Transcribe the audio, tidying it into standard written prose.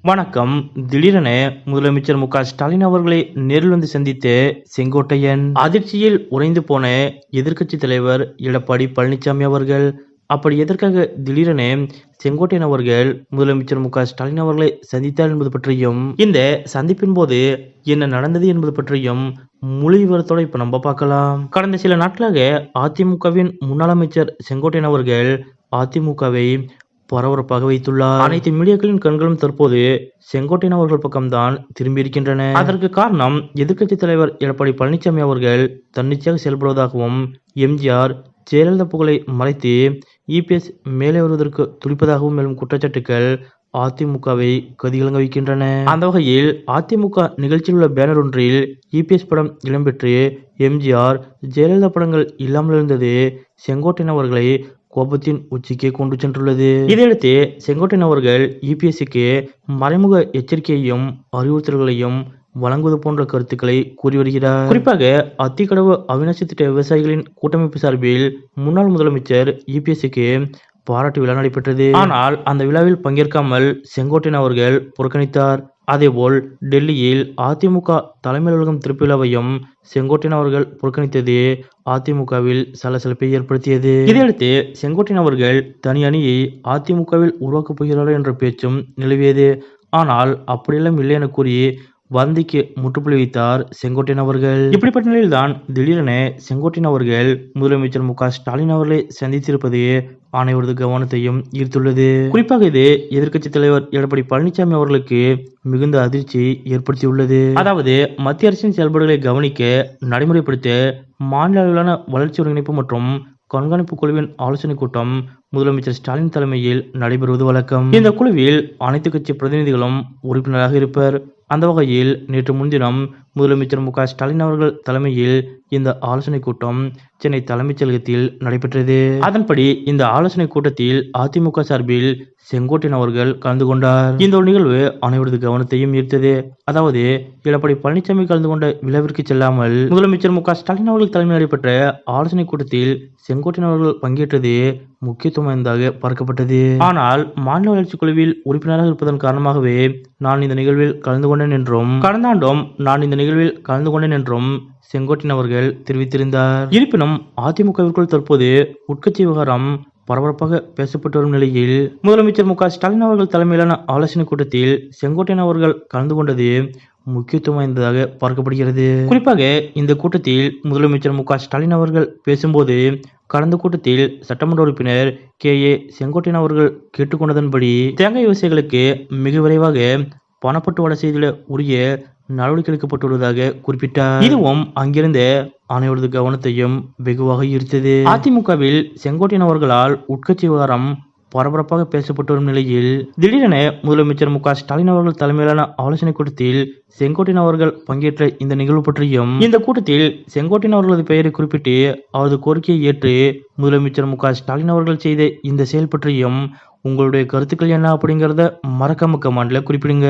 வணக்கம். திடீரென முதலமைச்சர் ஸ்டாலின் அவர்களை நேரில் வந்து சந்தித்த செங்கோட்டையன் அதிர்ச்சியில் உறைந்து போன எதிர்க்கட்சி தலைவர் எடப்பாடி பழனிசாமி அவர்கள். அப்படி எதற்காக திடீரென செங்கோட்டையன் அவர்கள் முதலமைச்சர் ஸ்டாலின் அவர்களை சந்தித்தார் என்பது பற்றியும், இந்த சந்திப்பின் போது என்ன நடந்தது என்பது பற்றியும் முழு விவரத்தோட இப்ப நம்ம பார்க்கலாம். கடந்த சில நாட்களாக அதிமுகவின் முன்னாள் அமைச்சர் செங்கோட்டையன் அவர்கள் அதிமுகவை பரபரப்பாக வைத்துள்ளார். அனைத்து மீடியாக்களின் கண்களும் தற்போது செங்கோட்டையன் அவர்கள் பக்கம்தான் திரும்பி இருக்கின்றன. அதற்கு காரணம் எதிர்க்கட்சி தலைவர் எடப்பாடி பழனிசாமி அவர்கள் தன்னிச்சையாக செயல்படுவதாகவும், எம்ஜிஆர் ஜெயலலிதா புகழை மறைத்து இபிஎஸ் மேலே வருவதற்கு துடிப்பதாகவும் மேலும் குற்றச்சாட்டுகள் அதிமுகவை கதிகலங்க வைக்கின்றன. அந்த வகையில் அதிமுக நிகழ்ச்சியில் உள்ள பேனர் ஒன்றில் இபிஎஸ் படம் இடம்பெற்று எம்ஜிஆர் ஜெயலலிதா படங்கள் இல்லாமல் இருந்தது செங்கோட்டையன் அவர்களை கோபத்தின் உச்சிக்கே கொண்டு சென்றுள்ளது. இதையடுத்து செங்கோட்டையன் அவர்கள் இபிஎஸ்க்கு மறைமுக எச்சரிக்கையையும் அறிவுறுத்தல்களையும் வழங்குவது போன்ற கருத்துக்களை கூறி வருகிறார். குறிப்பாக அத்திக்கடவு அவிநாசி திட்ட விவசாயிகளின் கூட்டமைப்பு சார்பில் முன்னாள் முதலமைச்சர் இபிஎஸ்க்கு பாராட்டு விழா நடைபெற்றது. ஆனால் அந்த விழாவில் பங்கேற்காமல் செங்கோட்டையன் அவர்கள் புறக்கணித்தார். அதேபோல் டெல்லியில் அதிமுக தலைமை அலுவலகம் திறப்பு விழாவையும் செங்கோட்டையன் அவர்கள் புறக்கணித்தது அதிமுகவில் சலசலப்பை ஏற்படுத்தியது. இதையடுத்து செங்கோட்டையன் அவர்கள் தனி அணியை அதிமுகவில் உருவாக்கப் போகிறார்கள் என்ற பேச்சும் நிலவியது. ஆனால் அப்படியெல்லாம் இல்லை என கூறி வதந்திக்கு முற்றுப்புள்ளி வைத்தார் செங்கோட்டையன் அவர்கள். இப்படிப்பட்ட நிலையில்தான் திடீரென செங்கோட்டையன் அவர்கள் முதலமைச்சர் ஸ்டாலின் அவர்களை சந்தித்திருப்பது அனைவரது கவனத்தையும் ஈர்த்துள்ளது. குறிப்பாக இது எதிர்க்கட்சி தலைவர் எடப்பாடி பழனிசாமி அவர்களுக்கு மிகுந்த அதிர்ச்சி ஏற்படுத்தியுள்ளது. அதாவது மத்திய அரசின் செயல்பாடுகளை கவனிக்க, நடைமுறைப்படுத்த மாநில அளவிலான வளர்ச்சி ஒருங்கிணைப்பு மற்றும் கண்காணிப்பு குழுவின் ஆலோசனை கூட்டம் முதலமைச்சர் ஸ்டாலின் தலைமையில் நடைபெறுவது வழக்கம். இந்த குழுவில் அனைத்து கட்சி பிரதிநிதிகளும் உறுப்பினராக இருப்பர். அந்த வகையில் நேற்று முன்தினம் முதலமைச்சர் ஸ்டாலின் அவர்கள் தலைமையில் இந்த ஆலோசனை கூட்டம் சென்னை தலைமைச் செயலகத்தில் நடைபெற்றது. அதன்படி இந்த ஆலோசனை கூட்டத்தில் அதிமுக சார்பில் செங்கோட்டையன் அவர்கள் கலந்து கொண்டார். இந்த ஒரு நிகழ்வு அனைவரது கவனத்தையும் ஈர்த்தது. அதாவது எடப்பாடி பழனிசாமி கலந்து கொண்ட விழாவிற்கு செல்லாமல் முதலமைச்சர் ஸ்டாலின் அவர்கள் தலைமையில் நடைபெற்ற ஆலோசனை கூட்டத்தில் செங்கோட்டையன் அவர்கள் பங்கேற்றது முக்கியத்துவம் வாய்ந்ததாக பார்க்கப்பட்டது. ஆனால் மாநில வளர்ச்சி குழுவில் உறுப்பினராக இருப்பதன் காரணமாகவே நான் இந்த நிகழ்வில் கலந்து கொண்டேன் என்றும், கடந்த ஆண்டும் நான் இந்த நிகழ்வில் கலந்து கொண்டேன் என்றும் செங்கோட்டையன் அவர்கள் தெரிவித்திருந்தார். இருப்பினும் அதிமுகவிற்குள் தற்போது உட்கட்சி விவகாரம் பரபரப்பாக பேசப்பட்டு வரும் நிலையில் முதலமைச்சர் ஸ்டாலின் அவர்கள் தலைமையிலான ஆலோசனை கூட்டத்தில் செங்கோட்டையன் அவர்கள் கலந்து கொண்டது முக்கியத்துவம் வாய்ந்ததாக பார்க்கப்படுகிறது. குறிப்பாக இந்த கூட்டத்தில் முதலமைச்சர் ஸ்டாலின் அவர்கள் பேசும்போது கடந்த கூட்டத்தில் சட்டமன்ற உறுப்பினர் கே.ஏ. செங்கோட்டையன் அவர்கள் கேட்டுக்கொண்டதன்படி தேங்காய் விவசாயிகளுக்கு மிக விரைவாக பணப்பட்டுவாடா செய்திட உரிய நடவடிக்கை எடுக்கப்பட்டுள்ளதாக குறிப்பிட்டார். இதுவும் அங்கிருந்த அனைவரது கவனத்தையும் வெகுவாக ஈர்த்தது. அதிமுகவில் செங்கோட்டையன் அவர்களால் உட்கட்சி விவகாரம் பரபரப்பாக பேசப்பட்டு வரும் நிலையில் திடீரென முதலமைச்சர் ஸ்டாலின் அவர்கள் தலைமையிலான ஆலோசனை கூட்டத்தில் செங்கோட்டையன் அவர்கள் பங்கேற்ற இந்த நிகழ்வு பற்றியும், இந்த கூட்டத்தில் செங்கோட்டையன் அவர்களது பெயரை குறிப்பிட்டு அவரது கோரிக்கையை ஏற்று முதலமைச்சர் ஸ்டாலின் அவர்கள் செய்த இந்த செயல் பற்றியும் உங்களுடைய கருத்துக்கள் என்ன அப்படிங்கிறத மறக்காம கமெண்ட்ல குறிப்பிடுங்க.